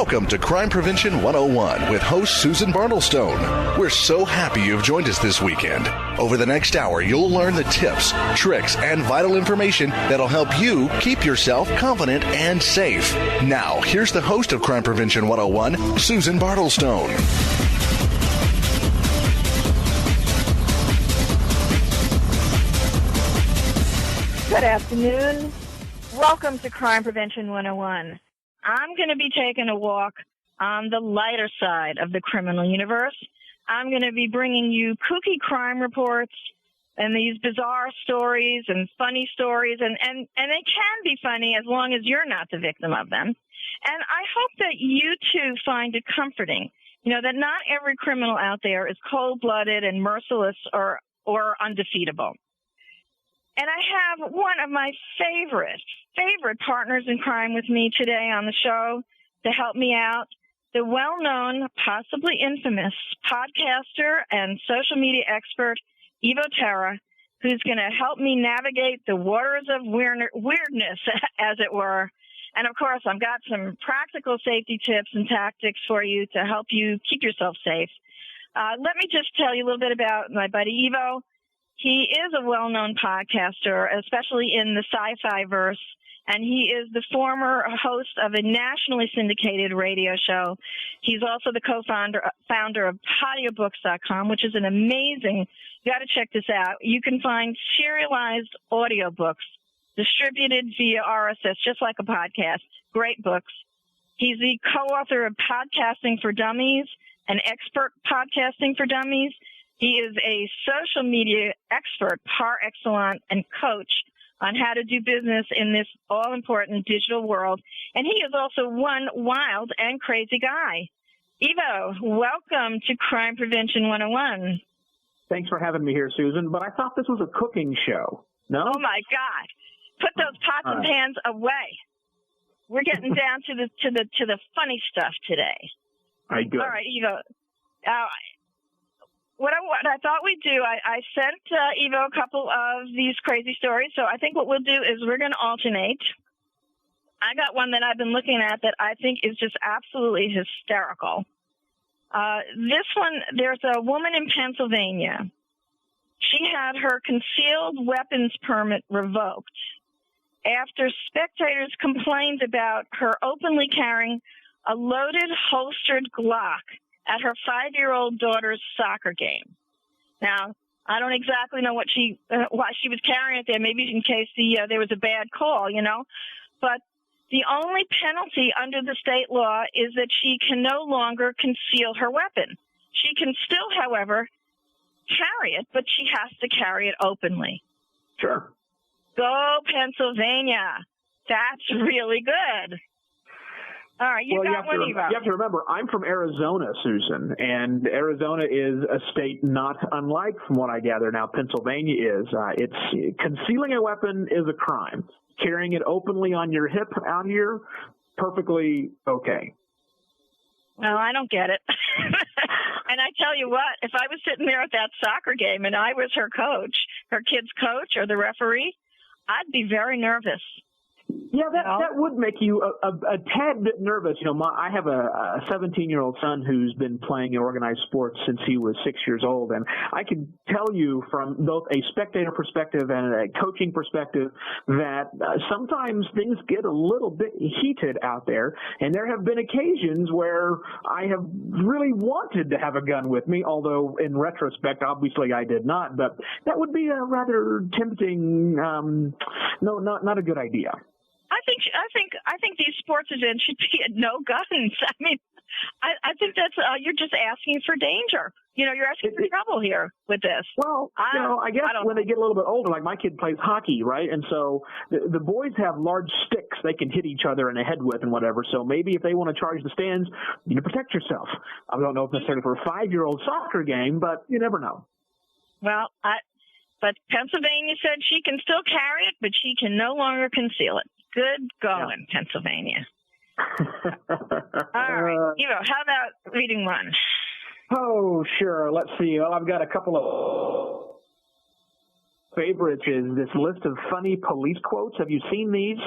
Welcome to Crime Prevention 101 with host Susan Bartlestone. We're so happy you've joined us this weekend. Over the next hour, you'll learn the tips, tricks, and vital information that'll help you keep yourself confident and safe. Now, here's the host of Crime Prevention 101, Susan Bartlestone. Good afternoon. Welcome to Crime Prevention 101. I'm going to be taking a walk on the lighter side of the criminal universe. I'm going to be bringing you kooky crime reports and these bizarre stories and funny stories, and they can be funny as long as you're not the victim of them. And I hope that you, too, find it comforting, that not every criminal out there is cold-blooded and merciless or undefeatable. And I have one of my favorite partners in crime with me today on the show to help me out, the well-known, possibly infamous podcaster and social media expert, Evo Terra, who's going to help me navigate the waters of weirdness, as it were. And, of course, I've got some practical safety tips and tactics for you to help you keep yourself safe. Let me just tell you a little bit about my buddy Evo. He is a well-known podcaster, especially in the sci-fi verse, and he is the former host of a nationally syndicated radio show. He's also the co-founder of Audiobooks.com, which is an amazing, you got to check this out. You can find serialized audiobooks distributed via RSS, just like a podcast. Great books. He's the co-author of Podcasting for Dummies and Expert Podcasting for Dummies. He is a social media expert par excellence and coach on how to do business in this all-important digital world. And he is also one wild and crazy guy. Evo, welcome to Crime Prevention 101. Thanks for having me here, Susan. But I thought this was a cooking show. No? Oh, my God. Put those pots and pans away. We're getting down to the funny stuff today. All right, good. All right, Evo. What I thought we'd do, I sent Evo a couple of these crazy stories, so I think what we'll do is we're going to alternate. I got one that I've been looking at that I think is just absolutely hysterical. This one, there's a woman in Pennsylvania. She had her concealed weapons permit revoked after spectators complained about her openly carrying a loaded, holstered Glock at her 5-year-old daughter's soccer game. Now, I don't exactly know why she was carrying it there, maybe in case there was a bad call, But the only penalty under the state law is that she can no longer conceal her weapon. She can still, however, carry it, but she has to carry it openly. Sure. Go Pennsylvania. That's really good. All right, you got one, Evo. You have to remember, I'm from Arizona, Susan, and Arizona is a state not unlike, from what I gather now, Pennsylvania is. It's concealing a weapon is a crime. Carrying it openly on your hip out here, perfectly okay. No, I don't get it. And I tell you what, if I was sitting there at that soccer game and I was her coach, her kid's coach or the referee, I'd be very nervous. Yeah, that would make you a tad bit nervous. I have a 17-year-old son who's been playing organized sports since he was 6 years old, and I can tell you from both a spectator perspective and a coaching perspective that sometimes things get a little bit heated out there, and there have been occasions where I have really wanted to have a gun with me, although in retrospect, obviously I did not, but that would be a rather tempting, not a good idea. I think these sports events should be no guns. I mean, I think that's you're just asking for danger. You're asking for trouble here with this. Well, I guess when they get a little bit older, like my kid plays hockey, right? And so the boys have large sticks they can hit each other in the head with and whatever. So maybe if they want to charge the stands, you protect yourself. I don't know if necessarily for a 5-year-old soccer game, but you never know. Well, but Pennsylvania said she can still carry it, but she can no longer conceal it. Good going, yeah. Pennsylvania. All right. Evo, how about reading one? Oh, sure. Let's see. Well, I've got a couple of favorites is this list of funny police quotes. Have you seen these?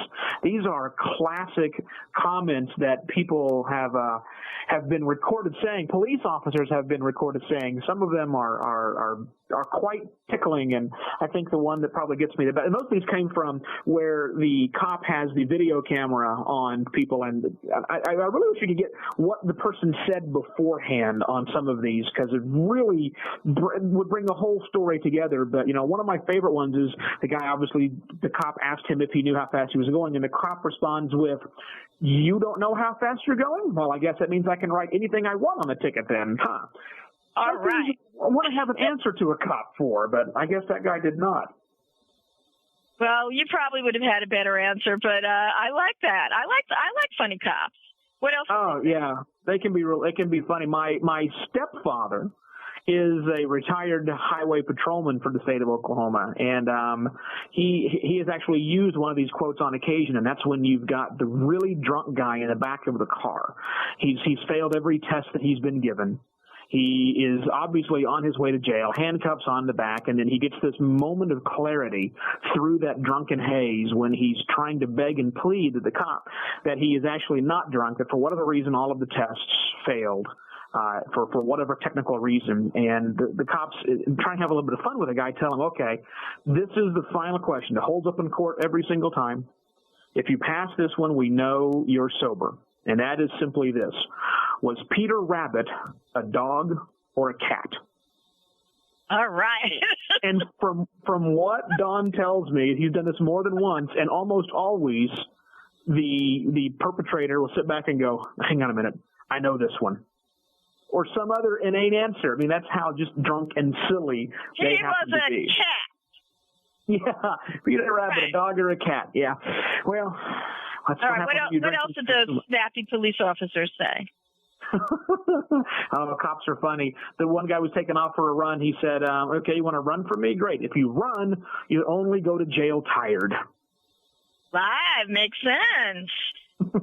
These are classic comments that people have been recorded saying. Police officers have been recorded saying. Some of them are quite tickling, and I think the one that probably gets me the best. And most of these came from where the cop has the video camera on people, and I really wish you could get what the person said beforehand on some of these, because it really would bring the whole story together. But, one of my favorite ones is the guy, obviously, the cop asked him if he knew how fast he was going, and the cop responds with, "You don't know how fast you're going? Well, I guess that means I can write anything I want on the ticket then, huh?" All right. I want to have an answer to a cop for, but I guess that guy did not. Well, you probably would have had a better answer, but I like that. I like funny cops. What else? Oh yeah, they can be funny. My stepfather is a retired highway patrolman for the state of Oklahoma, and he has actually used one of these quotes on occasion, and that's when you've got the really drunk guy in the back of the car. He's failed every test that he's been given. He is obviously on his way to jail, handcuffs on the back, and then he gets this moment of clarity through that drunken haze when he's trying to beg and plead to the cop that he is actually not drunk, that for whatever reason all of the tests failed. For whatever technical reason, and the cops try and have a little bit of fun with the guy, tell him, okay, this is the final question. It holds up in court every single time. If you pass this one, we know you're sober. And that is simply this. Was Peter Rabbit a dog or a cat? All right. And from what Don tells me, he's done this more than once, and almost always the perpetrator will sit back and go, hang on a minute, I know this one. Or some other inane answer. I mean, that's how just drunk and silly they happen to be. He was a cat. Yeah, Peter Rabbit, right. A dog or a cat. Yeah. Well, that's all right. What else did those snappy police officers say? Oh, cops are funny. The one guy was taken off for a run. He said, okay, you want to run from me? Great. If you run, you only go to jail tired. Live. Makes sense.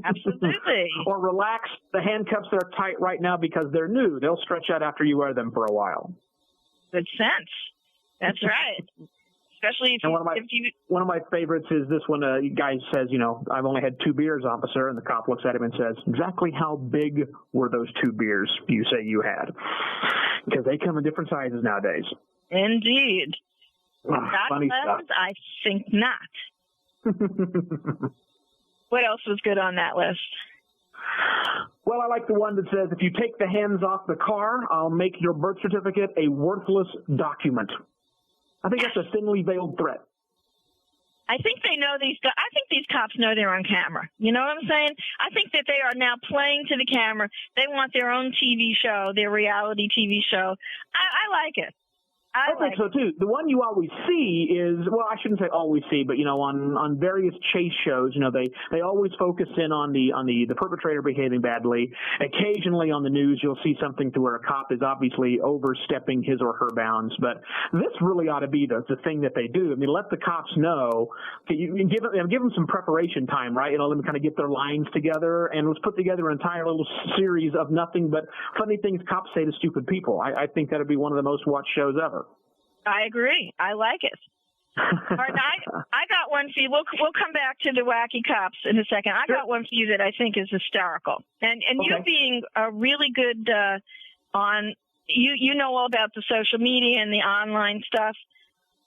Absolutely. Or relax. The handcuffs are tight right now because they're new. They'll stretch out after you wear them for a while. Good sense. That's right. Especially if you... One of my favorites is this one. Guy says, I've only had 2 beers, officer. And the cop looks at him and says, exactly how big were those 2 beers you say you had? Because they come in different sizes nowadays. Indeed. Funny stuff. I think not. What else was good on that list? Well, I like the one that says, if you take the hands off the car, I'll make your birth certificate a worthless document. I think that's a thinly veiled threat. I think they know I think these cops know they're on camera. You know what I'm saying? I think that they are now playing to the camera. They want their own TV show, their reality TV show. I like it. I think so too. The one you always see is, well, I shouldn't say always see, but on various chase shows, they always focus in on the perpetrator behaving badly. Occasionally on the news, you'll see something to where a cop is obviously overstepping his or her bounds. But this really ought to be the thing that they do. I mean, let the cops know. You give them some preparation time, right? Let them kind of get their lines together, and let's put together an entire little series of nothing but funny things cops say to stupid people. I think that would be one of the most watched shows ever. I agree. I like it. All right, I got one for you. We'll come back to the wacky cops in a second. I got one for you that I think is hysterical. And okay. You being a really good on you know all about the social media and the online stuff.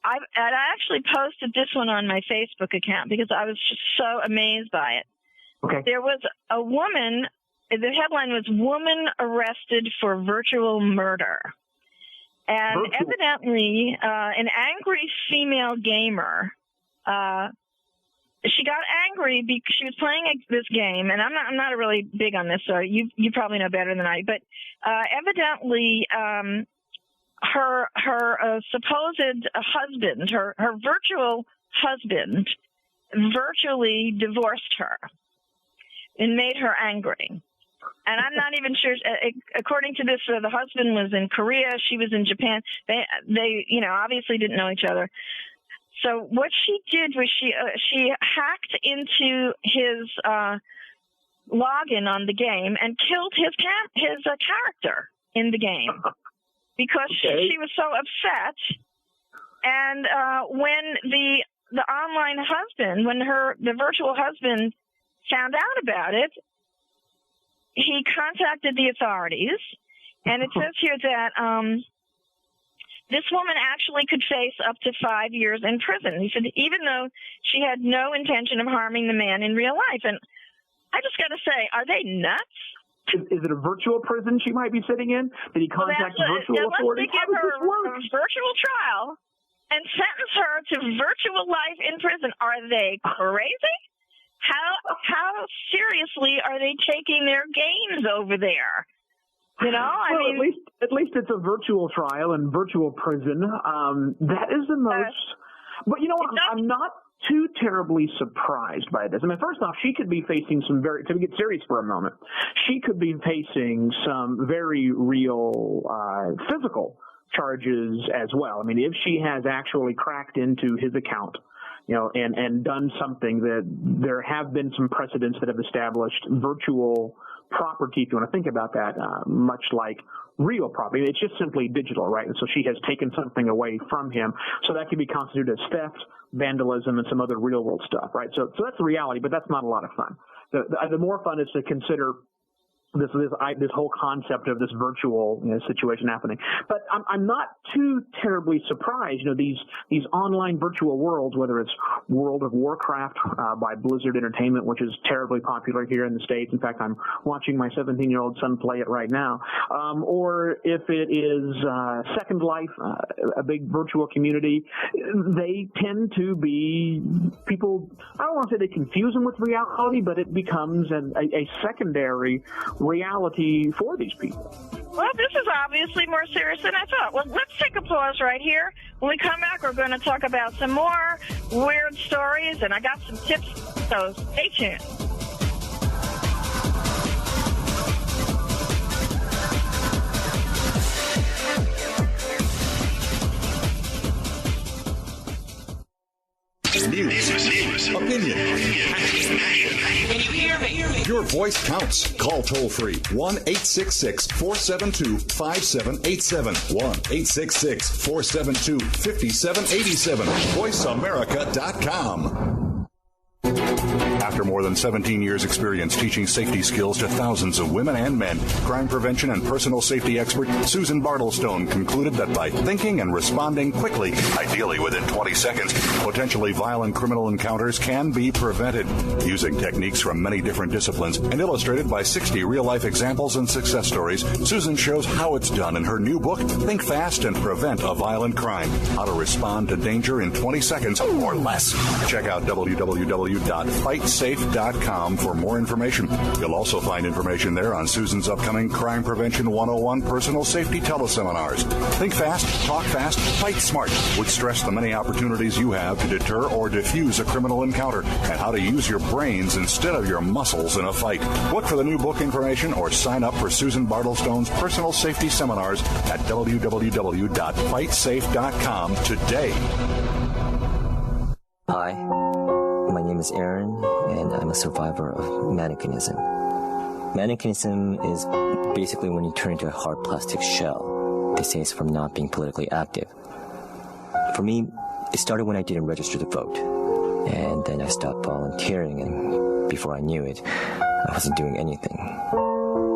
I actually posted this one on my Facebook account because I was just so amazed by it. Okay. There was a woman. The headline was "Woman Arrested for Virtual Murder." And evidently, an angry female gamer, she got angry because she was playing this game, and I'm not really big on this, so you probably know better than I. But evidently, her supposed husband, her virtual husband, virtually divorced her and made her angry. And I'm not even sure. According to this, the husband was in Korea. She was in Japan. They obviously didn't know each other. So what she did was she hacked into his login on the game and killed his character in the game because she was so upset. And when the online husband, when the virtual husband found out about it, he contacted the authorities, and it says here that this woman actually could face up to 5 years in prison. He said even though she had no intention of harming the man in real life. And I just got to say, are they nuts? Is it a virtual prison she might be sitting in? Did he contact virtual authorities? Unless they give her a virtual trial and sentence her to virtual life in prison. Are they crazy? How seriously are they taking their games over there? You know, I mean, at least it's a virtual trial and virtual prison. That is the most. But you know what? I'm not too terribly surprised by this. I mean, first off, she could be facing to get serious for a moment, she could be facing some very real physical charges as well. I mean, if she has actually cracked into his account, you know, and done something that there have been some precedents that have established virtual property, if you want to think about that, much like real property. It's just simply digital, right? And so she has taken something away from him. So that could be constituted as theft, vandalism, and some other real world stuff, right? So that's the reality, but that's not a lot of fun. The more fun is to consider this whole concept of this virtual situation happening. But I'm not too terribly surprised. You know, these online virtual worlds, whether it's World of Warcraft by Blizzard Entertainment, which is terribly popular here in the States. In fact, I'm watching my 17-year-old son play it right now. Or if it is Second Life, a big virtual community, they tend to be people, I don't want to say they confuse them with reality, but it becomes a secondary reality for these people. Well, this is obviously more serious than I thought. Well, let's take a pause right here. When we come back, we're going to talk about some more weird stories, and I got some tips, so stay tuned. News, opinion, can you hear me? Your voice counts. Call toll free 1-866-472-5787. 1-866-472-5787. VoiceAmerica.com. After more than 17 years' experience teaching safety skills to thousands of women and men, crime prevention and personal safety expert Susan Bartlestone concluded that by thinking and responding quickly, ideally within 20 seconds, potentially violent criminal encounters can be prevented. Using techniques from many different disciplines and illustrated by 60 real-life examples and success stories, Susan shows how it's done in her new book, Think Fast and Prevent a Violent Crime, How to Respond to Danger in 20 Seconds or Less. Check out www.fightsafe.com for more information. You'll also find information there on Susan's upcoming Crime Prevention 101 personal safety teleseminars. Think fast, talk fast, fight smart, which stress the many opportunities you have to deter or defuse a criminal encounter and how to use your brains instead of your muscles in a fight. Look for the new book information or sign up for Susan Bartlestone's personal safety seminars at www.fightsafe.com today. Hi, my name is Aaron, and I'm a survivor of mannequinism. Mannequinism is basically when you turn into a hard plastic shell. They say it's from not being politically active. For me, it started when I didn't register to vote, and then I stopped volunteering, and before I knew it, I wasn't doing anything.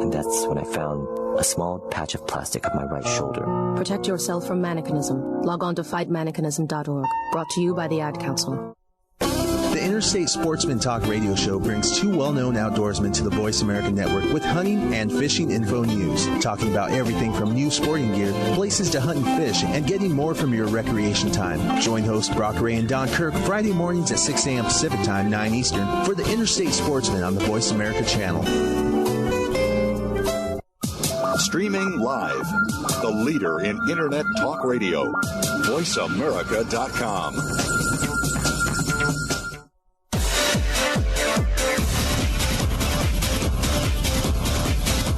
And that's when I found a small patch of plastic on my right shoulder. Protect yourself from mannequinism. Log on to fightmannequinism.org. Brought to you by the Ad Council. The Interstate Sportsman Talk radio show brings two well-known outdoorsmen to the Voice America Network with hunting and fishing info news, talking about everything from new sporting gear, places to hunt and fish, and getting more from your recreation time. Join hosts Brock Ray and Don Kirk Friday mornings at 6 a.m. Pacific Time, 9 Eastern, for the Interstate Sportsman on the Voice America channel. Streaming live, the leader in Internet talk radio, VoiceAmerica.com.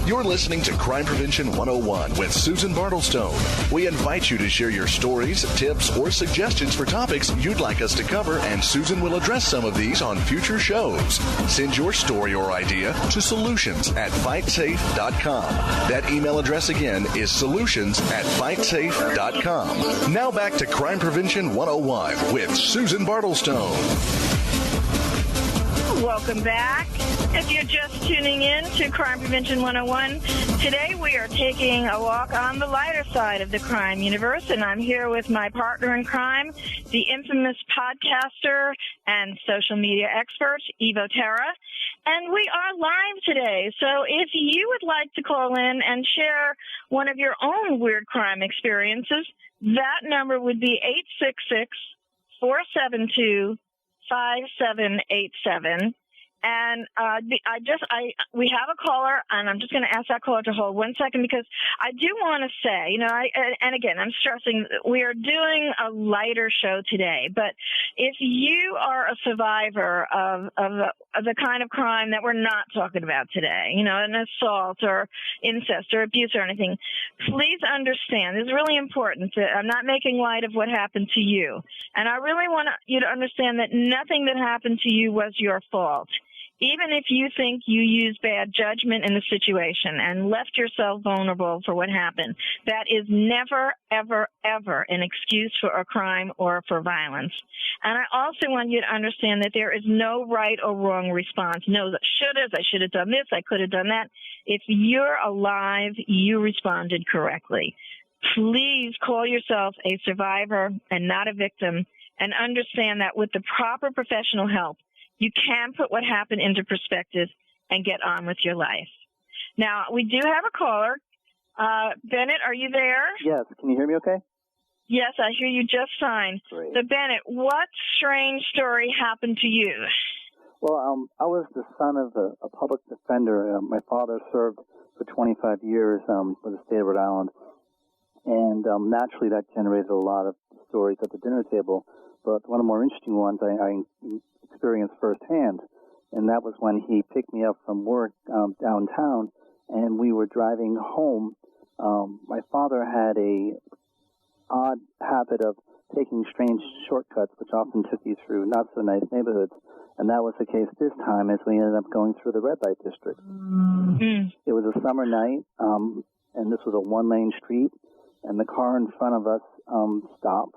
You're You're listening to Crime Prevention 101 with Susan Bartlestone. We invite you to share your stories, tips, or suggestions for topics you'd like us to cover, and Susan will address some of these on future shows. Send your story or idea to solutions@fightsafe.com. That email address again is solutions@fightsafe.com. Now back to Crime Prevention 101 with Susan Bartlestone. Welcome back. If you're just tuning in to Crime Prevention 101, today we are taking a walk on the lighter side of the crime universe, and I'm here with my partner in crime, the infamous podcaster and social media expert, Evo Terra. And we are live today, so if you would like to call in and share one of your own weird crime experiences, that number would be 866-472-5787. And we have a caller, and I'm just going to ask that caller to hold 1 second, because I do want to say, and again, I'm stressing, we are doing a lighter show today, but if you are a survivor of the kind of crime that we're not talking about today, an assault or incest or abuse or anything, please understand, this is really important. I'm not making light of what happened to you. And I really want you to understand that nothing that happened to you was your fault. Even if you think you used bad judgment in the situation and left yourself vulnerable for what happened, that is never, ever, ever an excuse for a crime or for violence. And I also want you to understand that there is no right or wrong response. No, I should have done this, I could have done that. If you're alive, you responded correctly. Please call yourself a survivor and not a victim, and understand that with the proper professional help, you can put what happened into perspective and get on with your life. Now, we do have a caller. Bennett, are you there? Yes. Can you hear me okay? Yes, I hear you just fine. Great. So, Bennett, what strange story happened to you? Well, I was the son of a public defender. My father served for 25 years for the state of Rhode Island. And naturally, that generated a lot of stories at the dinner table. But one of the more interesting ones I experienced firsthand, and that was when he picked me up from work downtown, and we were driving home. My father had a odd habit of taking strange shortcuts, which often took you through not so nice neighborhoods, and that was the case this time as we ended up going through the red light district. Mm-hmm. It was a summer night, and this was a one-lane street, and the car in front of us stopped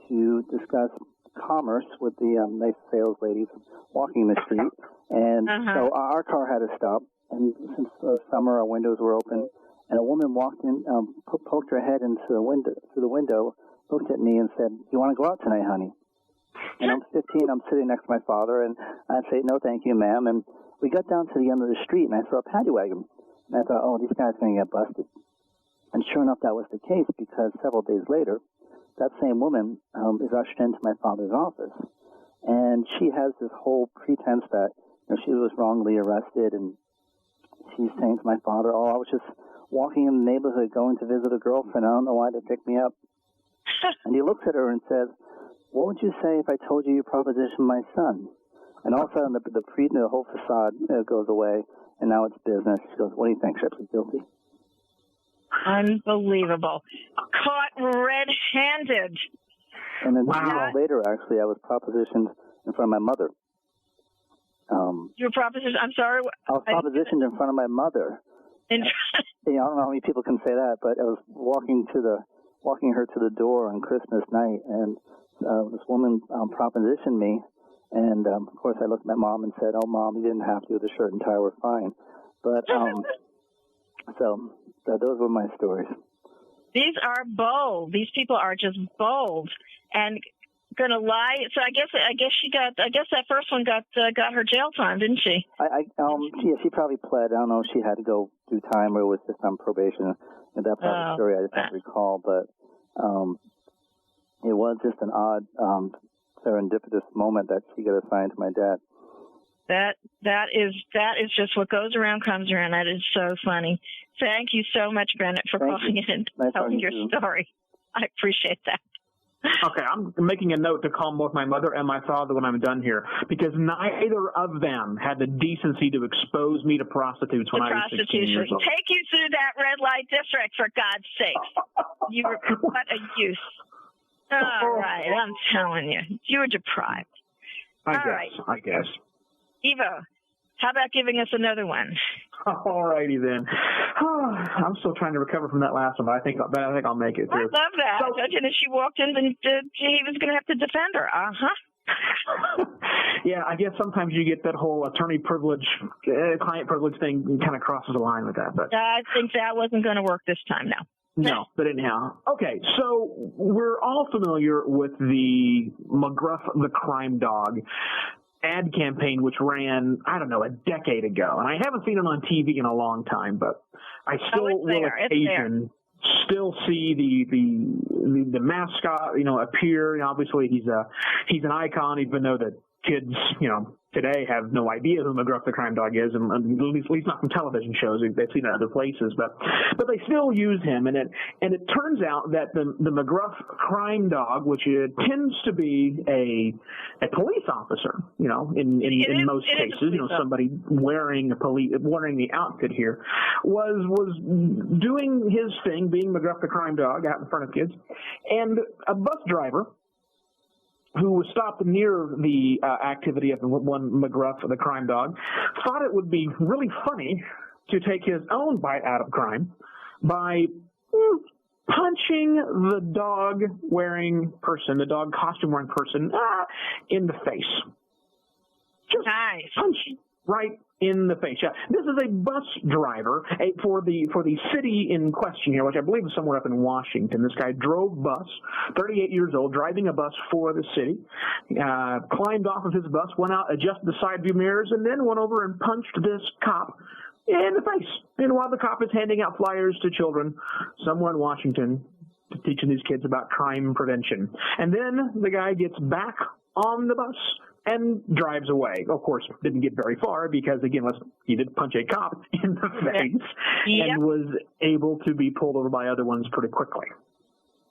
to discuss commerce with the nice sales ladies walking the street. And so our car had to stop. And since summer, our windows were open. And a woman walked in, poked her head into the window, looked at me and said, "You want to go out tonight, honey?" And I'm 15. I'm sitting next to my father. And I'd say, "No, thank you, ma'am." And we got down to the end of the street, and I saw a paddy wagon. And I thought, oh, these guys are going to get busted. And sure enough, that was the case, because several days later, that same woman is ushered into my father's office, and she has this whole pretense that she was wrongly arrested, and she's saying to my father, "Oh, I was just walking in the neighborhood going to visit a girlfriend. I don't know why they picked me up." And he looks at her and says, "What would you say if I told you propositioned my son?" And all of a sudden, the whole facade goes away, and now it's business. She goes, "What do you think? Should I plead guilty?" Unbelievable. Caught red-handed. And then later, actually, I was propositioned in front of my mother. You were propositioned? I'm sorry? I was propositioned in front of my mother. I don't know how many people can say that, but I was walking her to the door on Christmas night, and this woman propositioned me. And, of course, I looked at my mom and said, "Oh, Mom, you didn't have to. The shirt and tie were fine." But so those were my stories. These are bold. These people are just bold and gonna lie. So I guess that first one got her jail time, didn't she? She probably pled. I don't know if she had to go do time or it was just on probation. And that part of the story I just don't recall, but it was just an odd serendipitous moment that she got assigned to my dad. That is just what goes around comes around. That is so funny. Thank you so much, Bennett, for calling in and telling your story. I appreciate that. Okay, I'm making a note to call both my mother and my father when I'm done here, because neither of them had the decency to expose me to prostitutes when I was 16 years old. Take you through that red light district, for God's sake. What a use. All right, I'm telling you. You were deprived. I guess. Evo, how about giving us another one? All righty then. I'm still trying to recover from that last one, but I think I'll make it through. I love that. So, and if she walked in, then he was going to have to defend her. Yeah, I guess sometimes you get that whole attorney privilege, client privilege thing kind of crosses the line with that. But I think that wasn't going to work this time, no. No, but anyhow. Okay, so we're all familiar with the McGruff the Crime Dog ad campaign, which ran, I don't know, a decade ago. And I haven't seen it on TV in a long time, but I still will occasionally still see the mascot, appear. Obviously, he's an icon, even though the kids, today have no idea who McGruff the Crime Dog is, and at least not from television shows. They've seen it other places, but they still use him. And it turns out that the McGruff Crime Dog, which tends to be a police officer, in most cases, somebody wearing the outfit here, was doing his thing, being McGruff the Crime Dog out in front of kids, and a bus driver who was stopped near the activity of one McGruff, the Crime Dog, thought it would be really funny to take his own bite out of crime by punching the dog costume wearing person in the face. Just nice. Punch right in the face. Yeah, this is a bus driver for the city in question here, which I believe is somewhere up in Washington. This guy drove bus, 38 years old, driving a bus for the city, climbed off of his bus, went out, adjusted the side view mirrors, and then went over and punched this cop in the face. And while the cop is handing out flyers to children somewhere in Washington, teaching these kids about crime prevention. And then the guy gets back on the bus and drives away. Of course, didn't get very far because, again, he did punch a cop in the face and was able to be pulled over by other ones pretty quickly.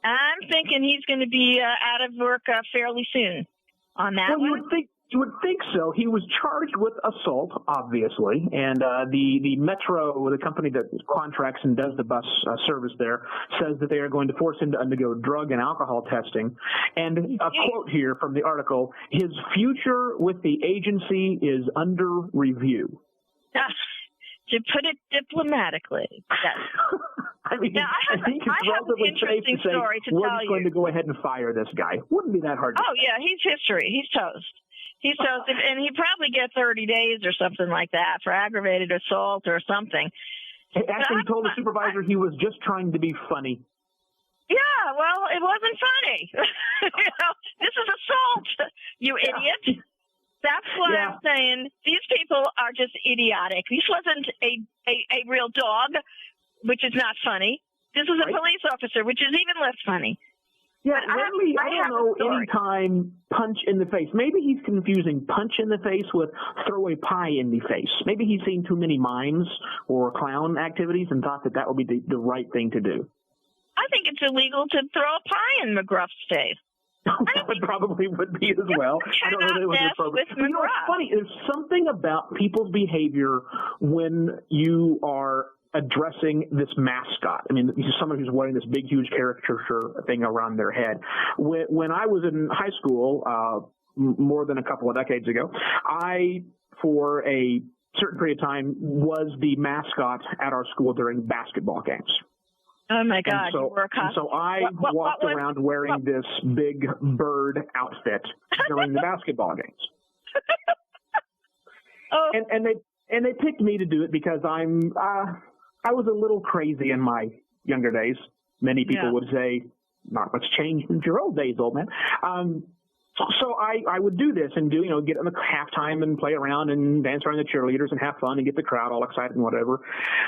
I'm thinking he's going to be out of work fairly soon on that one. You would think so. He was charged with assault, obviously, and the Metro, the company that contracts and does the bus service there, says that they are going to force him to undergo drug and alcohol testing. And a quote here from the article: "His future with the agency is under review." To put it diplomatically, yes. I mean, I think it's relatively safe to say we're just going to go ahead and fire this guy. Wouldn't be that hard to say. Yeah, he's history. He's toast. He's toast, and he probably get 30 days or something like that for aggravated assault or something. Actually, he told the supervisor he was just trying to be funny. Yeah, well, it wasn't funny. This is assault, you idiot. That's what I'm saying. These people are just idiotic. This wasn't a real dog, which is not funny. This is a police officer, which is even less funny. Yeah, really, I don't know any time punch in the face. Maybe he's confusing punch in the face with throw a pie in the face. Maybe he's seen too many mimes or clown activities and thought that would be the right thing to do. I think it's illegal to throw a pie in McGruff's face. It probably would be as well. I don't know that it was appropriate. You know, it's funny. There's something about people's behavior when you are addressing this mascot. I mean, this is someone who's wearing this big, huge caricature thing around their head. When I was in high school, more than a couple of decades ago, I, for a certain period of time, was the mascot at our school during basketball games. Oh, my God. So I walked around wearing this big bird outfit during the basketball games. And they picked me to do it because I was a little crazy in my younger days. Many people would say, not much changed since your old days, old man. So I would do this and get in the halftime and play around and dance around the cheerleaders and have fun and get the crowd all excited and whatever.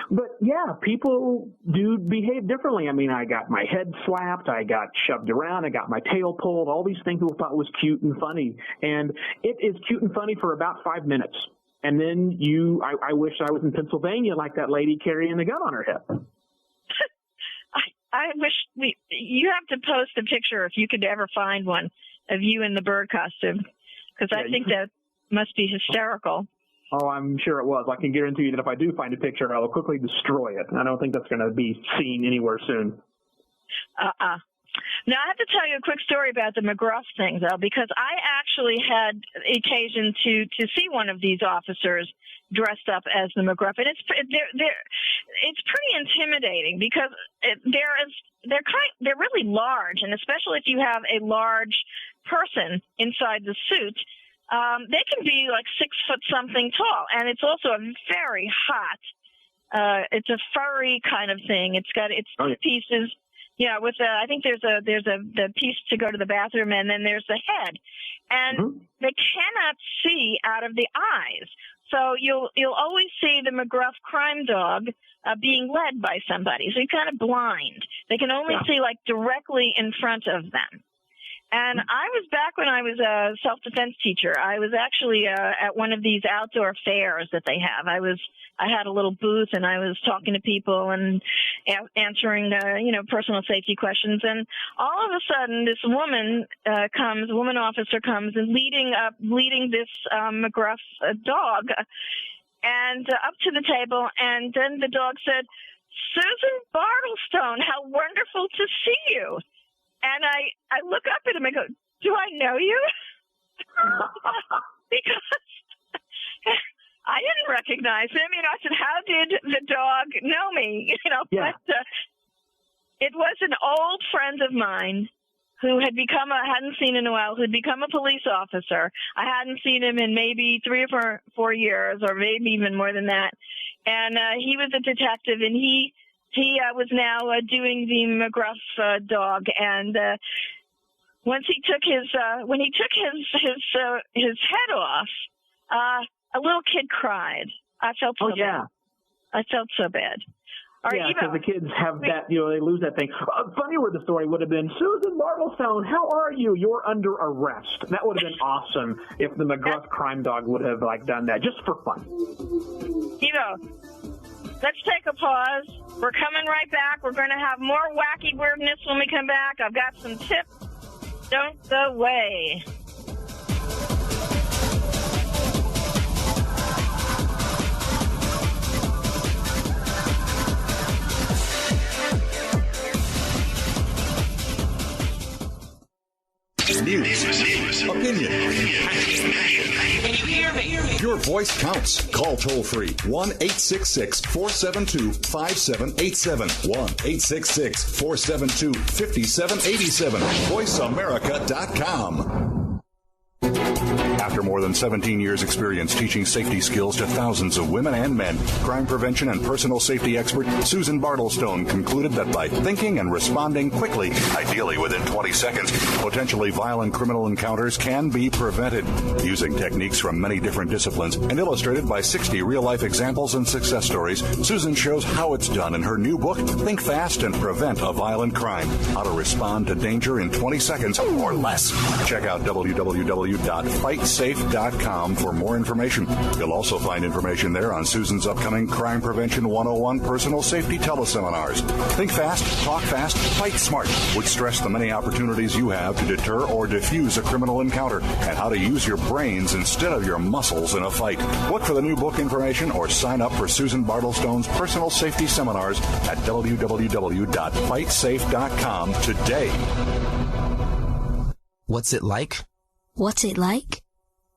But yeah, people do behave differently. I mean, I got my head slapped, I got shoved around, I got my tail pulled, all these things people thought was cute and funny. And it is cute and funny for about 5 minutes. And then I wish I was in Pennsylvania like that lady carrying the gun on her hip. I wish you have to post a picture if you could ever find one of you in the bird costume, because I think that must be hysterical. Oh, I'm sure it was. I can guarantee you that if I do find a picture, I will quickly destroy it. I don't think that's going to be seen anywhere soon. Now, I have to tell you a quick story about the McGruff thing, though, because I actually had occasion to see one of these officers dressed up as the McGruff, and it's pretty intimidating because they're really large, and especially if you have a large person inside the suit, they can be like 6 foot something tall, and it's also a very hot. It's a furry kind of thing. It's two pieces. Yeah, with I think there's the piece to go to the bathroom, and then there's the head, and they cannot see out of the eyes. So you'll always see the McGruff crime dog being led by somebody. So you're kind of blind. They can only see like directly in front of them. And I was back when I was a self-defense teacher. I was actually at one of these outdoor fairs that they have. I had a little booth, and I was talking to people and answering personal safety questions. And all of a sudden, this woman officer comes and leading this McGruff dog and up to the table. And then the dog said, "Susan Bartlestone, how wonderful to see you." And I look up at him and go, "Do I know you?" Because I didn't recognize him. I said, "How did the dog know me?" But it was an old friend of mine who had I hadn't seen in a while, who'd become a police officer. I hadn't seen him in maybe 3 or 4 years, or maybe even more than that. And he was a detective, and he was now doing the McGruff dog, and once he took his head off, a little kid cried. I felt so bad. I felt so bad. Because the kids have that, they lose that thing. Funnier the story would have been, "Susan Bartlestone, how are you? You're under arrest." That would have been awesome if the McGruff crime dog would have done that, just for fun. Let's take a pause. We're coming right back. We're going to have more wacky weirdness when we come back. I've got some tips. Don't go away. News, opinion, can you hear me? Your voice counts. Call toll-free 1-866-472-5787. 1-866-472-5787. VoiceAmerica.com. After more than 17 years' experience teaching safety skills to thousands of women and men, crime prevention and personal safety expert Susan Bartlestone concluded that by thinking and responding quickly, ideally within 20 seconds, potentially violent criminal encounters can be prevented. Using techniques from many different disciplines and illustrated by 60 real-life examples and success stories, Susan shows how it's done in her new book, Think Fast and Prevent a Violent Crime: How to Respond to Danger in 20 Seconds or Less. Check out www.fightsafe.com for more information. You'll also find information there on Susan's upcoming Crime Prevention 101 personal safety teleseminars. Think fast, talk fast, fight smart, which stress the many opportunities you have to deter or defuse a criminal encounter and how to use your brains instead of your muscles in a fight. Look for the new book information or sign up for Susan Bartlestone's personal safety seminars at www.fightsafe.com today. What's it like? What's it like?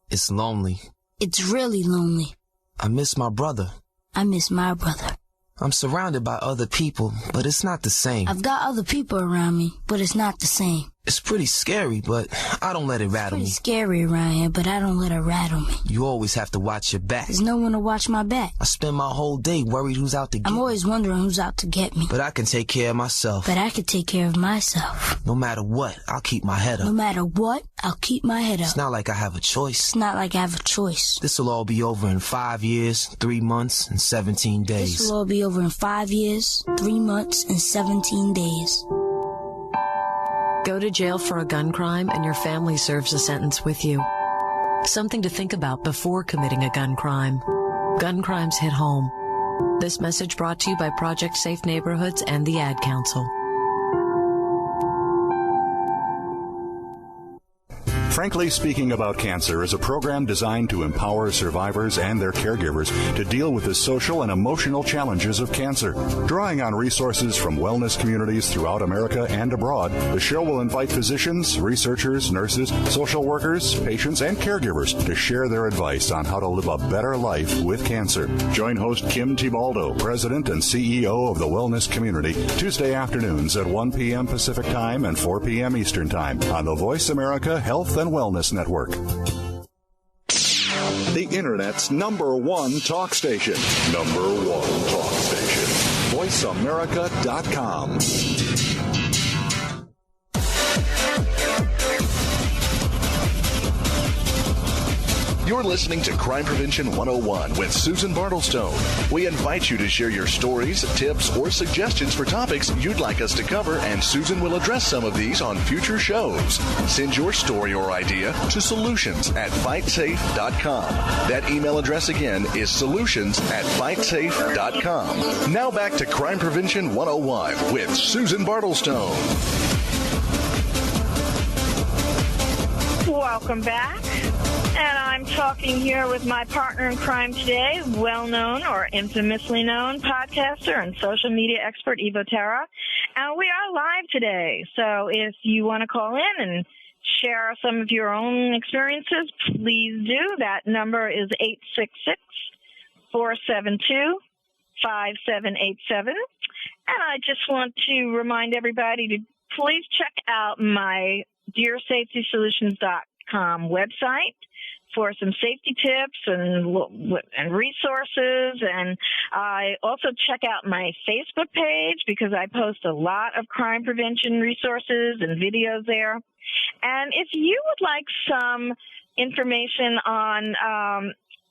It's lonely. It's really lonely. I miss my brother. I miss my brother. I'm surrounded by other people, but it's not the same. I've got other people around me, but it's not the same. It's pretty scary, but I don't let it rattle me. It's pretty scary around here, but I don't let it rattle me. You always have to watch your back. There's no one to watch my back. I spend my whole day worried who's out to get me. I'm always wondering who's out to get me. But I can take care of myself. But I can take care of myself. No matter what, I'll keep my head up. No matter what, I'll keep my head up. It's not like I have a choice. It's not like I have a choice. This will all be over in 5 years, 3 months, and 17 days. This will all be over in 5 years, 3 months, and 17 days. Go to jail for a gun crime and your family serves a sentence with you. Something to think about before committing a gun crime. Gun crimes hit home. This message brought to you by Project Safe Neighborhoods and the Ad Council. Frankly Speaking About Cancer is a program designed to empower survivors and their caregivers to deal with the social and emotional challenges of cancer. Drawing on resources from wellness communities throughout America and abroad, the show will invite physicians, researchers, nurses, social workers, patients, and caregivers to share their advice on how to live a better life with cancer. Join host Kim Tibaldo, President and CEO of the Wellness Community, Tuesday afternoons at 1 p.m. Pacific Time and 4 p.m. Eastern Time on the Voice America Health and Wellness Network. The Internet's #1 talk station. #1 talk station. VoiceAmerica.com. You're listening to Crime Prevention 101 with Susan Bartlestone. We invite you to share your stories, tips, or suggestions for topics you'd like us to cover, and Susan will address some of these on future shows. Send your story or idea to solutions@fightsafe.com. That email address again is solutions@fightsafe.com. Now back to Crime Prevention 101 with Susan Bartlestone. Welcome back. And I'm talking here with my partner in crime today, well-known or infamously known podcaster and social media expert, Evo Terra. And we are live today. So if you want to call in and share some of your own experiences, please do. That number is 866-472-5787. And I just want to remind everybody to please check out my DearSafetySolutions.com website for some safety tips and resources. And I also check out my Facebook page because I post a lot of crime prevention resources and videos there. And if you would like some information on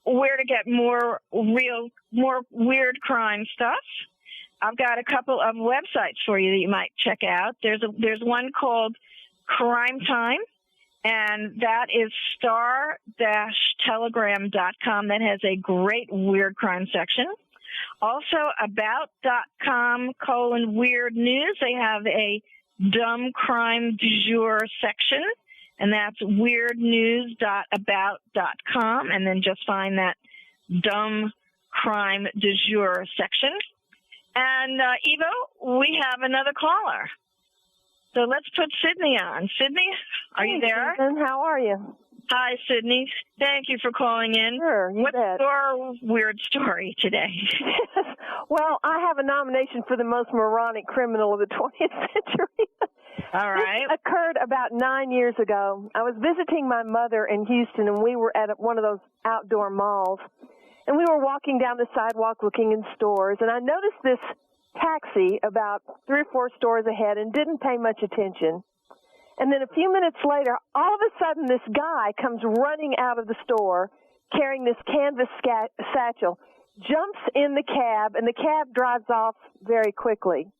where to get more weird crime stuff, I've got a couple of websites for you that you might check out. There's one called Crime Time, and that is star-telegram.com. That has a great weird crime section. Also, about.com/weird news. They have a dumb crime du jour section, and that's weirdnews.about.com, and then just find that dumb crime du jour section. And, Evo, we have another caller. So let's put Sydney on. Sydney, are you there? Susan, how are you? Hi, Sydney. Thank you for calling in. Sure, you What's bet. your weird story today? Well, I have a nomination for the most moronic criminal of the 20th century. All right. This occurred about 9 years ago. I was visiting my mother in Houston, and we were at one of those outdoor malls. And we were walking down the sidewalk looking in stores, and I noticed this taxi about 3 or 4 stores ahead and didn't pay much attention. And then a few minutes later, all of a sudden, this guy comes running out of the store carrying this canvas satchel, jumps in the cab, and the cab drives off very quickly.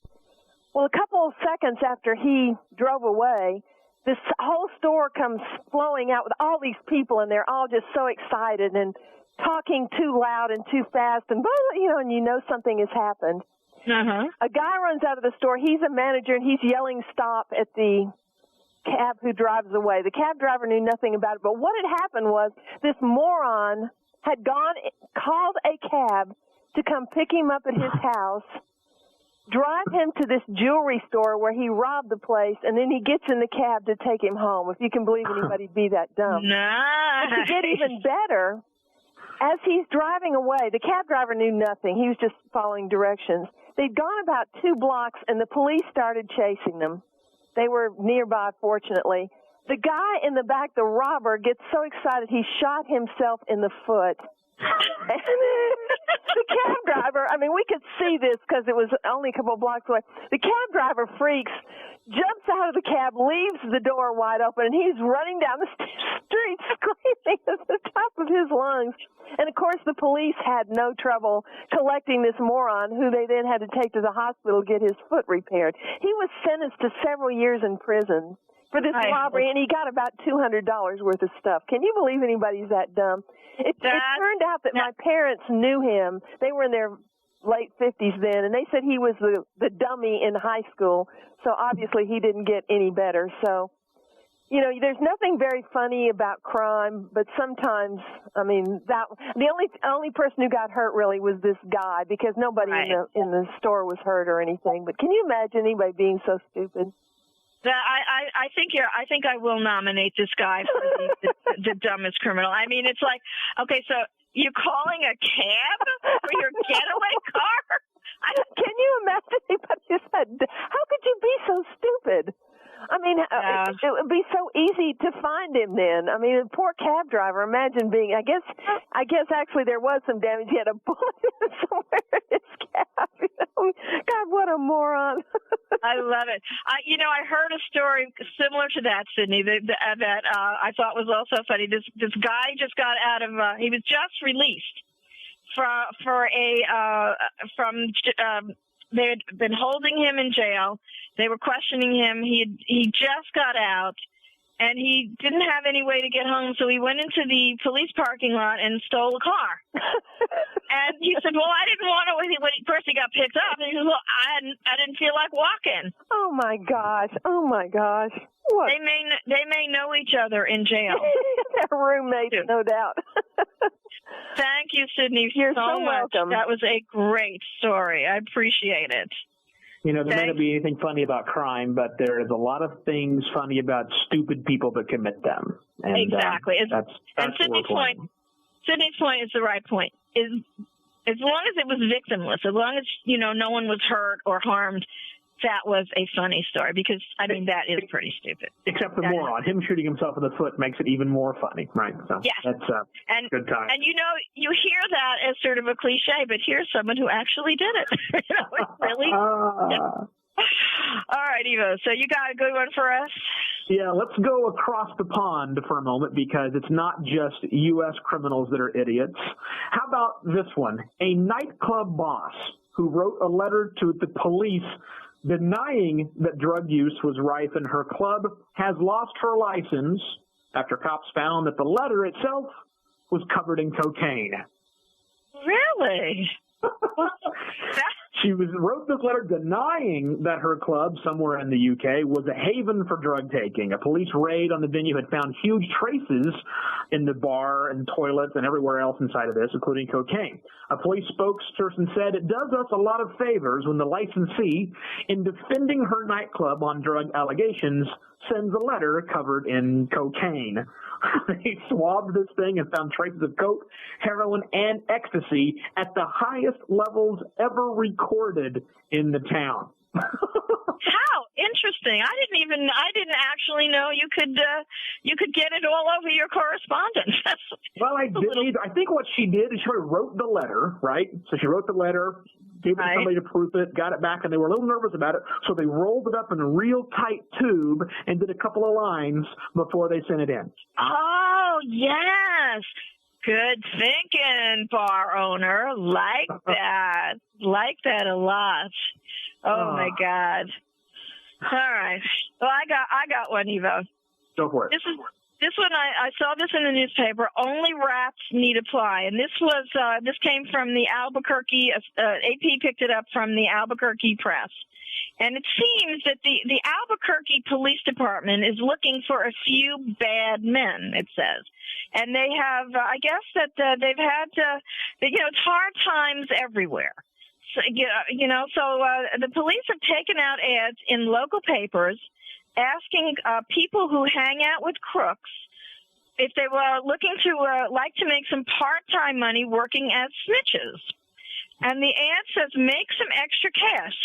Well, a couple of seconds after he drove away, this whole store comes flowing out with all these people, and they're all just so excited and talking too loud and too fast, and and you know something has happened. Uh-huh. A guy runs out of the store. He's a manager, and he's yelling stop at the cab who drives away. The cab driver knew nothing about it, but what had happened was this moron had called a cab to come pick him up at his house, drive him to this jewelry store where he robbed the place, and then he gets in the cab to take him home. If you can believe anybody'd be that dumb. Nice. And to get even better, as he's driving away, the cab driver knew nothing. He was just following directions. They'd gone about 2 blocks, and the police started chasing them. They were nearby, fortunately. The guy in the back, the robber, gets so excited he shot himself in the foot. And the cab driver, we could see this because it was only a couple of blocks away. The cab driver freaks, jumps out of the cab, leaves the door wide open, and he's running down the street screaming at the top of his lungs. And, of course, the police had no trouble collecting this moron, who they then had to take to the hospital to get his foot repaired. He was sentenced to several years in prison for this robbery, and he got about $200 worth of stuff. Can you believe anybody's that dumb? It turned out that my parents knew him. They were in their late 50s then, and they said he was the dummy in high school, so obviously he didn't get any better. So you know, there's nothing very funny about crime, but sometimes, I mean, the only person who got hurt really was this guy, because nobody in the store was hurt or anything. But can you imagine anybody being so stupid? I think I will nominate this guy for the dumbest criminal. I mean, it's like, okay, so you're calling a cab for your getaway car? Can you imagine anybody who said, how could you be so stupid? I mean, it would be so easy to find him then. I mean, the poor cab driver, imagine being, I guess actually there was some damage. He had a bullet somewhere in his cab. You know? God, what a moron. I love it. I heard a story similar to that, Sydney, that I thought was also funny. This guy just got out of, he was just released they had been holding him in jail. They were questioning him. He just got out, and he didn't have any way to get home, so he went into the police parking lot and stole a car. And he said, well, I didn't want to, when he first he got picked up, and he said, well, I didn't feel like walking. Oh, my gosh. What? They may know each other in jail. They're roommates, no doubt. Thank you, Sydney, You're so much. welcome. That was a great story. I appreciate it. You know, there may not be anything funny about crime, but there's a lot of things funny about stupid people that commit them. And, exactly. That's Sydney's point is the right point. Is as long as it was victimless, as long as, no one was hurt or harmed, that was a funny story, because, I mean, that is pretty stupid. Except the moron. Him shooting himself in the foot makes it even more funny, right? So yes. That's good time. And, you hear that as sort of a cliche, but here's someone who actually did it. Really? Yeah. All right, Evo, so you got a good one for us? Yeah, let's go across the pond for a moment, because it's not just U.S. criminals that are idiots. How about this one? A nightclub boss who wrote a letter to the police denying that drug use was rife in her club has lost her license after cops found that the letter itself was covered in cocaine. Really? She wrote this letter denying that her club somewhere in the UK was a haven for drug taking. A police raid on the venue had found huge traces in the bar and toilets and everywhere else inside of this, including cocaine. A police spokesperson said it does us a lot of favors when the licensee, in defending her nightclub on drug allegations, sends a letter covered in cocaine. They swabbed this thing and found traces of coke, heroin, and ecstasy at the highest levels ever recorded in the town. How interesting! I didn't actually know you could get it all over your correspondence. Well, I did. I think what she did is she wrote the letter, right? So she wrote the letter, gave it to somebody to proof it, got it back, and they were a little nervous about it, so they rolled it up in a real tight tube and did a couple of lines before they sent it in. Oh, yes. Good thinking, bar owner. Like that. Like that a lot. Oh, my God. All right. Well, I got one, Evo. Go for it. This one, I saw this in the newspaper. Only rats need apply. And this came from the Albuquerque, AP picked it up from the Albuquerque Press. And it seems that the Albuquerque Police Department is looking for a few bad men, it says. And they have, I guess that they've had, it's hard times everywhere. So, the police have taken out ads in local papers asking people who hang out with crooks if they were looking to like to make some part-time money working as snitches. And the ad says, make some extra cash,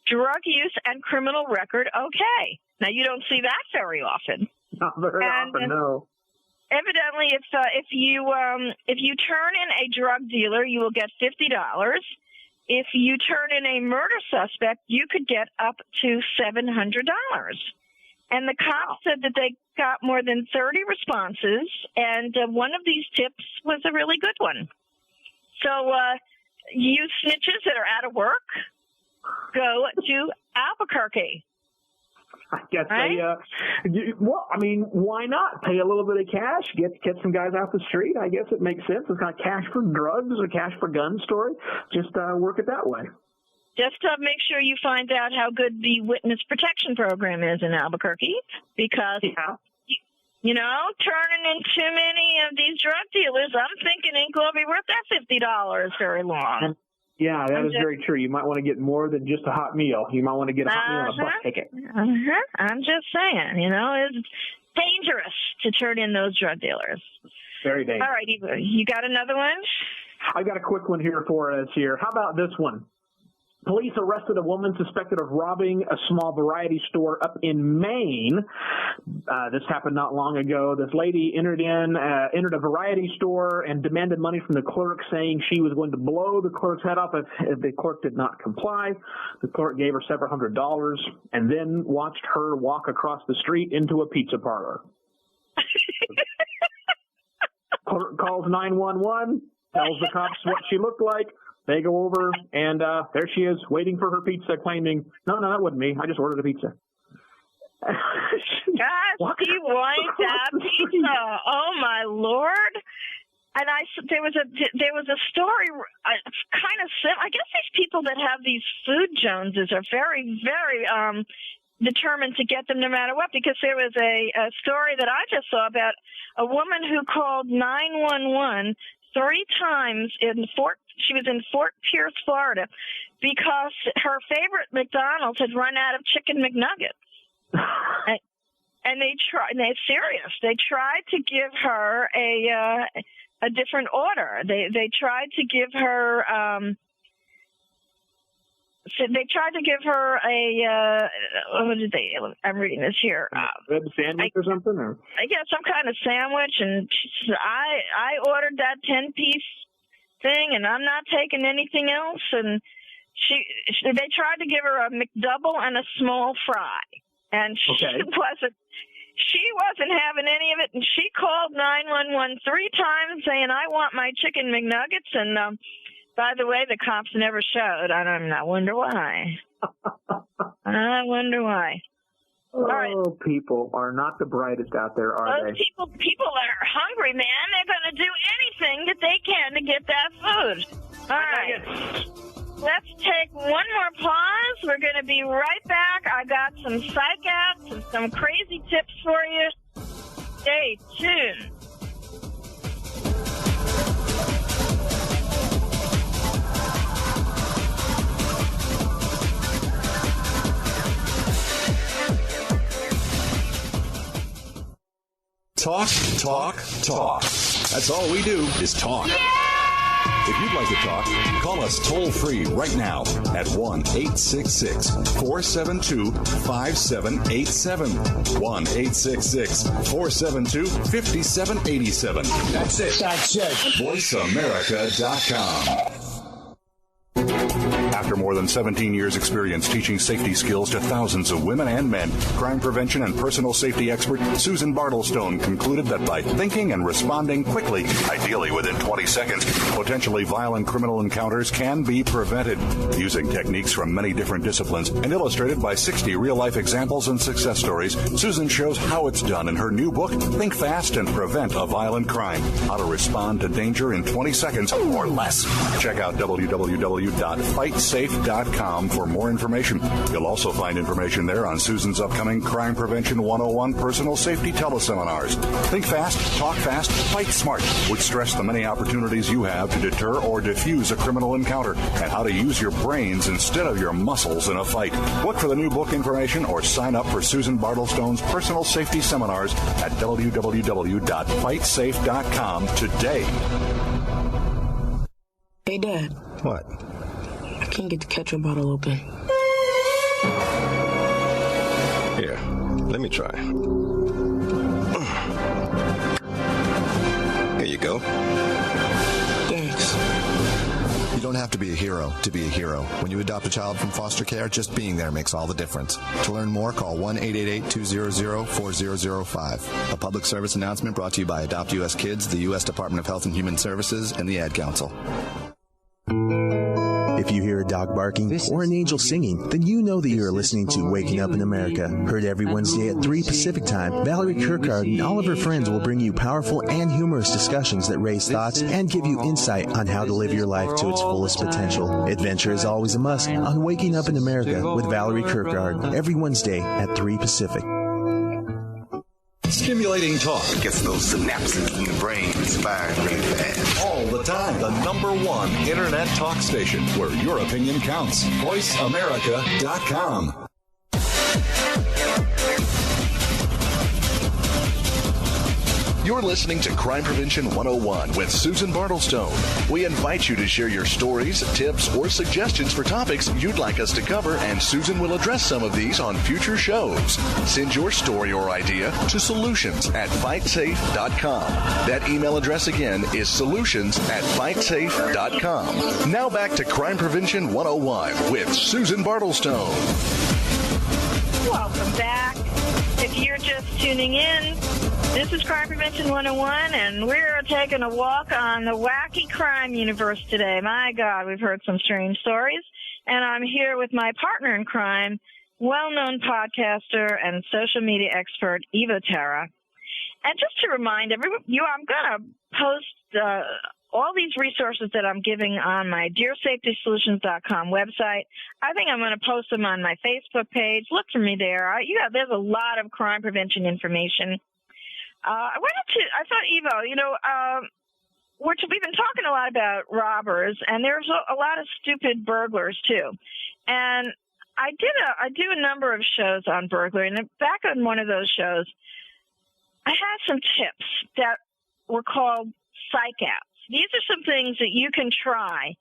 drug use and criminal record okay. Now, you don't see that very often. Not very often, no. Evidently, if you turn in a drug dealer, you will get $50. If you turn in a murder suspect, you could get up to $700. And the cops said that they got more than 30 responses, and one of these tips was a really good one. So you snitches that are out of work, go to Albuquerque. I guess why not? Pay a little bit of cash, get some guys off the street. I guess it makes sense. It's not cash for drugs or cash for guns story. Just work it that way. Just make sure you find out how good the witness protection program is in Albuquerque, because turning in too many of these drug dealers, I'm thinking ain't going to be worth that $50 very long. Yeah, that is very true. You might want to get more than just a hot meal. You might want to get a hot meal and a bus ticket. I'm just saying, it's dangerous to turn in those drug dealers. Very dangerous. All right, you got another one? I got a quick one here for us here. How about this one? Police arrested a woman suspected of robbing a small variety store up in Maine. This happened not long ago. This lady entered a variety store and demanded money from the clerk, saying she was going to blow the clerk's head off if the clerk did not comply. The clerk gave her several $100s and then watched her walk across the street into a pizza parlor. Clerk calls 911, tells the cops what she looked like. They go over, and there she is, waiting for her pizza, claiming, no, that wasn't me. I just ordered a pizza. Gosh, he wanted that pizza. Oh, my Lord. And there was a story, kind of I guess these people that have these food Joneses are very, very determined to get them no matter what, because there was a story that I just saw about a woman who called 911 3 times she was in Fort Pierce, Florida, because her favorite McDonald's had run out of chicken McNuggets. And they're serious. They tried to give her a different order. They tried to give her what did they? I'm reading this here. Rib sandwich or something? Or? I guess some kind of sandwich, and she said, I ordered that 10-piece thing, and I'm not taking anything else. And they tried to give her a McDouble and a small fry, and she wasn't having any of it. And she called 911 3 times, saying, "I want my chicken McNuggets." And by the way, the cops never showed. I wonder why. I wonder why. Oh, right. People are not the brightest out there, are they? People are hungry, man. They're going to do anything that they can to get that food. All right. Let's take one more pause. We're going to be right back. I got some psych apps and some crazy tips for you. Stay tuned. Talk. That's all we do is talk. If you'd like to talk, call us toll-free right now at 1-866-472-5787. 1-866-472-5787. That's it. VoiceAmerica.com. After more than 17 years' experience teaching safety skills to thousands of women and men, crime prevention and personal safety expert Susan Bartlestone concluded that by thinking and responding quickly, ideally within 20 seconds, potentially violent criminal encounters can be prevented. Using techniques from many different disciplines and illustrated by 60 real-life examples and success stories, Susan shows how it's done in her new book, Think Fast and Prevent a Violent Crime: How to Respond to Danger in 20 Seconds or Less. Check out www.fightsafe.com for more information. You'll also find information there on Susan's upcoming Crime Prevention 101 personal safety teleseminars. Think fast, talk fast, fight smart, which stress the many opportunities you have to deter or defuse a criminal encounter and how to use your brains instead of your muscles in a fight. Look for the new book information or sign up for Susan Bartlestone's personal safety seminars at www.fightsafe.com today. Hey, Dad. What? I can't get the ketchup bottle open. Here, let me try. Here you go. Thanks. You don't have to be a hero to be a hero. When you adopt a child from foster care, just being there makes all the difference. To learn more, call 1-888-200-4005. A public service announcement brought to you by Adopt U.S. Kids, the U.S. Department of Health and Human Services, and the Ad Council. If you hear a dog barking or an angel singing, then you know that you are listening to Waking Up in America. Heard every Wednesday at 3 Pacific Time, Valerie Kirkard and all of her friends will bring you powerful and humorous discussions that raise thoughts and give you insight on how to live your life to its fullest potential. Adventure is always a must on Waking Up in America with Valerie Kirkard every Wednesday at 3 Pacific. Stimulating talk. It gets those synapses in the brain firing really fast. All the time. The #1 Internet talk station where your opinion counts. VoiceAmerica.com. You're listening to Crime Prevention 101 with Susan Bartlestone. We invite you to share your stories, tips, or suggestions for topics you'd like us to cover, and Susan will address some of these on future shows. Send your story or idea to solutions@fightsafe.com. That email address again is solutions@fightsafe.com. Now back to Crime Prevention 101 with Susan Bartlestone. Welcome back. If you're just tuning in, this is Crime Prevention 101, and we're taking a walk on the wacky crime universe today. My God, we've heard some strange stories, and I'm here with my partner in crime, well-known podcaster and social media expert, Evo Terra. And just to remind everyone, I'm going to post all these resources that I'm giving on my DeerSafetySolutions.com website. I think I'm going to post them on my Facebook page. Look for me there. There's a lot of crime prevention information. I thought, Evo, we've been talking a lot about robbers, and there's a lot of stupid burglars too. And I do a number of shows on burglary, and back on one of those shows, I had some tips that were called psych outs. These are some things that you can try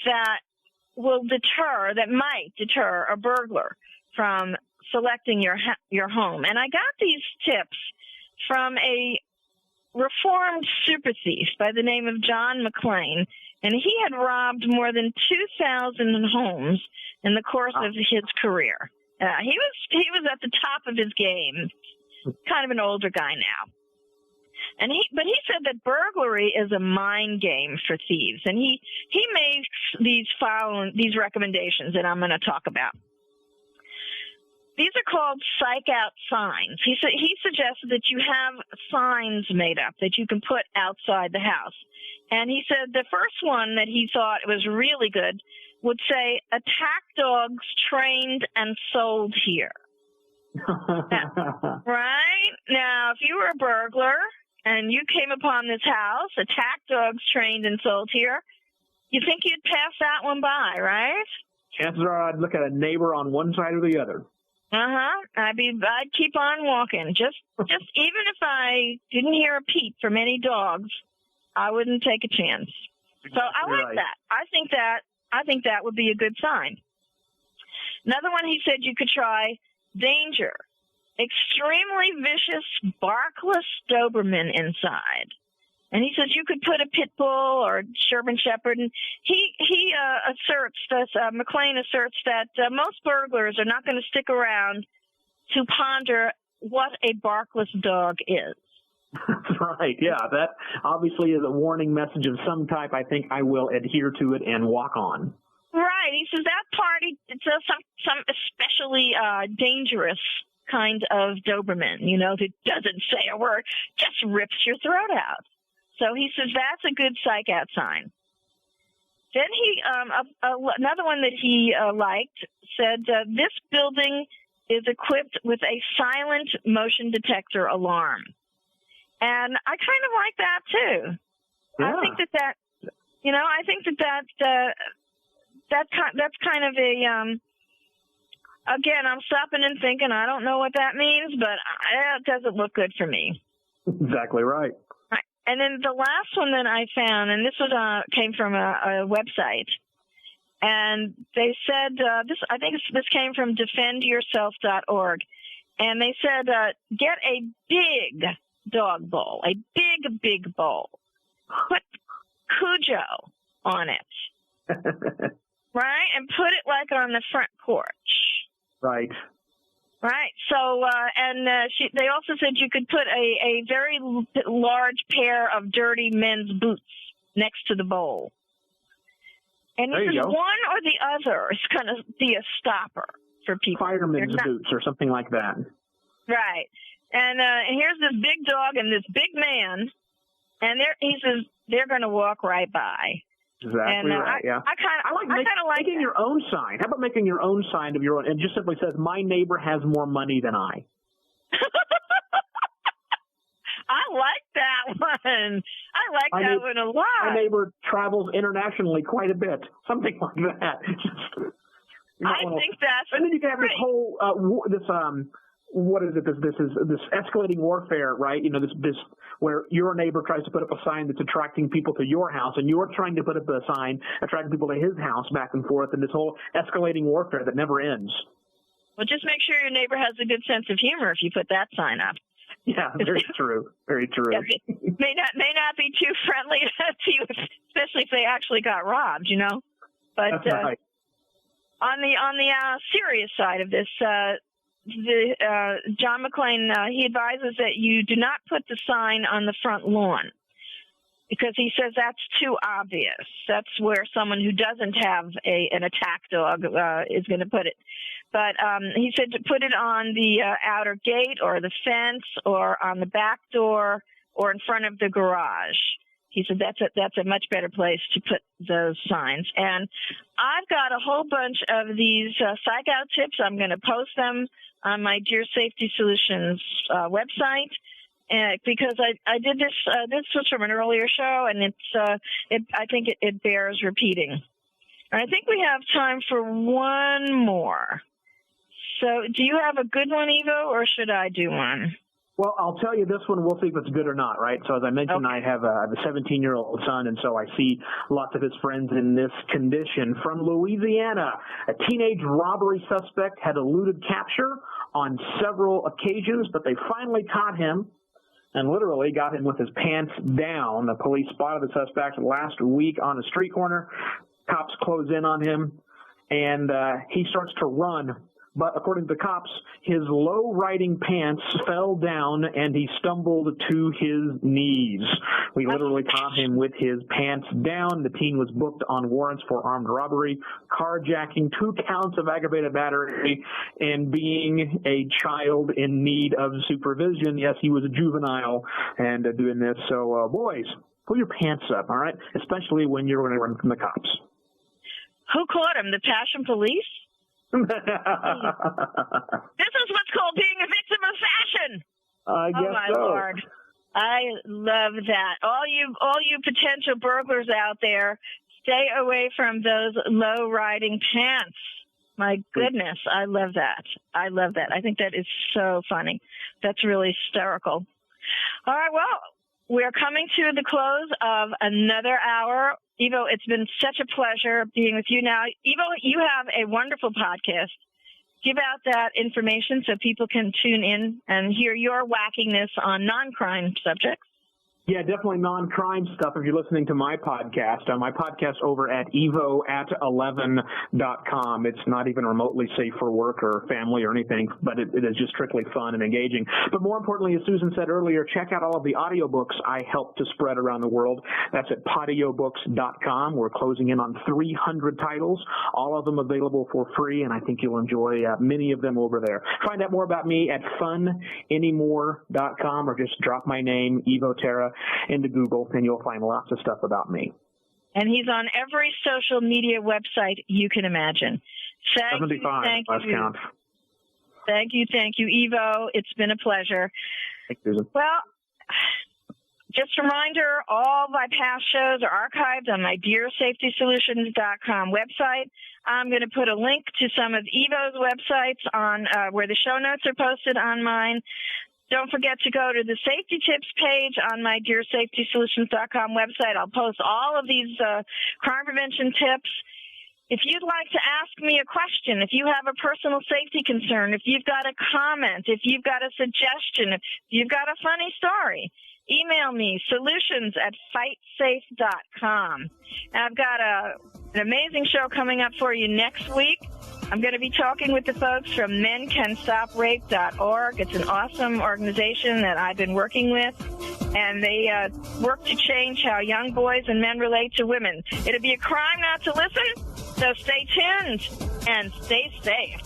that might deter a burglar from selecting your home. And I got these tips from a reformed super thief by the name of John McClane, and he had robbed more than 2,000 homes in the course of his career. He was at the top of his game, kind of an older guy now. But he said that burglary is a mind game for thieves, and he makes these recommendations that I'm going to talk about. These are called psych out signs. He suggested that you have signs made up that you can put outside the house. And he said the first one that he thought was really good would say, "Attack dogs trained and sold here." Right? Now, if you were a burglar and you came upon this house, "Attack dogs trained and sold here," you think you'd pass that one by, right? Chances are I'd look at a neighbor on one side or the other. I'd keep on walking. Just even if I didn't hear a peep from any dogs, I wouldn't take a chance. So I like that. I think that would be a good sign. Another one, he said you could try danger. Extremely vicious, barkless Doberman inside. And he says you could put a pit bull or Sherman Shepherd. And he asserts that, McLean asserts that most burglars are not going to stick around to ponder what a barkless dog is. That's right. Yeah, that obviously is a warning message of some type. I think I will adhere to it and walk on. Right. He says that party, it's some especially dangerous kind of Doberman, that doesn't say a word, just rips your throat out. So he says that's a good psych out sign. Then another one that he liked said, this building is equipped with a silent motion detector alarm. And I kind of like that too. Yeah. I think that's kind of a, again, I'm stopping and thinking, I don't know what that means, but it doesn't look good for me. Exactly right. And then the last one that I found, and this came from a website, and they said this came from defendyourself.org, and they said get a big dog bowl, a big bowl, put Cujo on it, right, and put it like on the front porch, right. Right. So, they also said you could put a very large pair of dirty men's boots next to the bowl. And this is one or the other is going to be a stopper for people. Fireman's boots or something like that. Right. And here's this big dog and this big man, and he says they're going to walk right by. Exactly right. Yeah. I like making your own sign. How about making your own sign of your own? It just simply says, "My neighbor has more money than I." I like that one. I like that one a lot. My neighbor travels internationally quite a bit. Something like that. I think that's and then you can have this whole what is it? This escalating warfare, right? You know, this where your neighbor tries to put up a sign that's attracting people to your house, and you're trying to put up a sign attracting people to his house, back and forth, and this whole escalating warfare that never ends. Well, just make sure your neighbor has a good sense of humor if you put that sign up. Yeah, very true. Very true. Yeah, may not be too friendly to you, especially if they actually got robbed, you know. But that's right. On the serious side of this, John McClane, he advises that you do not put the sign on the front lawn because he says that's too obvious. That's where someone who doesn't have an attack dog is going to put it. But he said to put it on the outer gate or the fence or on the back door or in front of the garage. He said that's a much better place to put those signs. And I've got a whole bunch of these psych out tips. I'm going to post them on my Deer Safety Solutions website because I did this. This was from an earlier show, and I think it bears repeating. And I think we have time for one more. So, do you have a good one, Evo, or should I do one? Well, I'll tell you this one. We'll see if it's good or not, right? So as I mentioned, okay. I have a 17-year-old son, and so I see lots of his friends in this condition. From Louisiana, a teenage robbery suspect had eluded capture on several occasions, but they finally caught him and literally got him with his pants down. The police spotted the suspect last week on a street corner. Cops close in on him, and he starts to run. But according to the cops, his low-riding pants fell down and he stumbled to his knees. We literally caught him with his pants down. The teen was booked on warrants for armed robbery, carjacking, 2 counts of aggravated battery, and being a child in need of supervision. Yes, he was a juvenile and doing this. So, boys, pull your pants up, all right? Especially when you're going to run from the cops. Who caught him? The Passion Police? This is what's called being a victim of fashion. I guess oh my so. Lord, I love that. All you potential burglars out there, stay away from those low riding pants. My goodness, I love that. I love that. I think that is so funny. That's really hysterical. All right, well, we're coming to the close of another hour. Evo, it's been such a pleasure being with you now. Evo, you have a wonderful podcast. Give out that information so people can tune in and hear your wackiness on non-crime subjects. Yeah, definitely non-crime stuff if you're listening to my podcast. My podcast over at evo@11.com. It's not even remotely safe for work or family or anything, but it is just strictly fun and engaging. But more importantly, as Susan said earlier, check out all of the audiobooks I help to spread around the world. That's at podiobooks.com. We're closing in on 300 titles, all of them available for free, and I think you'll enjoy many of them over there. Find out more about me at funanymore.com or just drop my name, Evo Terra, into Google, and you'll find lots of stuff about me. And he's on every social media website you can imagine. Thank 75, last count. Thank you, Evo. It's been a pleasure. Thanks, Susan. Well, just a reminder, all my past shows are archived on my DeerSafetySolutions.com website. I'm going to put a link to some of Evo's websites on where the show notes are posted on mine. Don't forget to go to the safety tips page on my DeerSafetySolutions.com website. I'll post all of these crime prevention tips. If you'd like to ask me a question, if you have a personal safety concern, if you've got a comment, if you've got a suggestion, if you've got a funny story, email me, solutions@fightsafe.com. And I've got an amazing show coming up for you next week. I'm going to be talking with the folks from mencanstoprape.org. It's an awesome organization that I've been working with, and they work to change how young boys and men relate to women. It'd be a crime not to listen, so stay tuned and stay safe.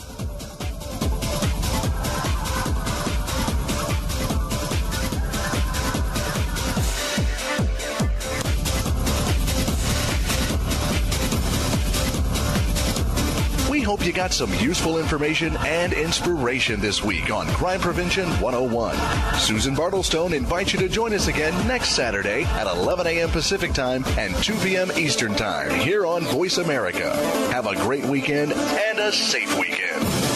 We hope hope you got some useful information and inspiration this week on Crime Prevention 101. Susan Bartlestone invites you to join us again next Saturday at 11 a.m. Pacific Time and 2 p.m. Eastern Time here on Voice America. Have a great weekend and a safe weekend.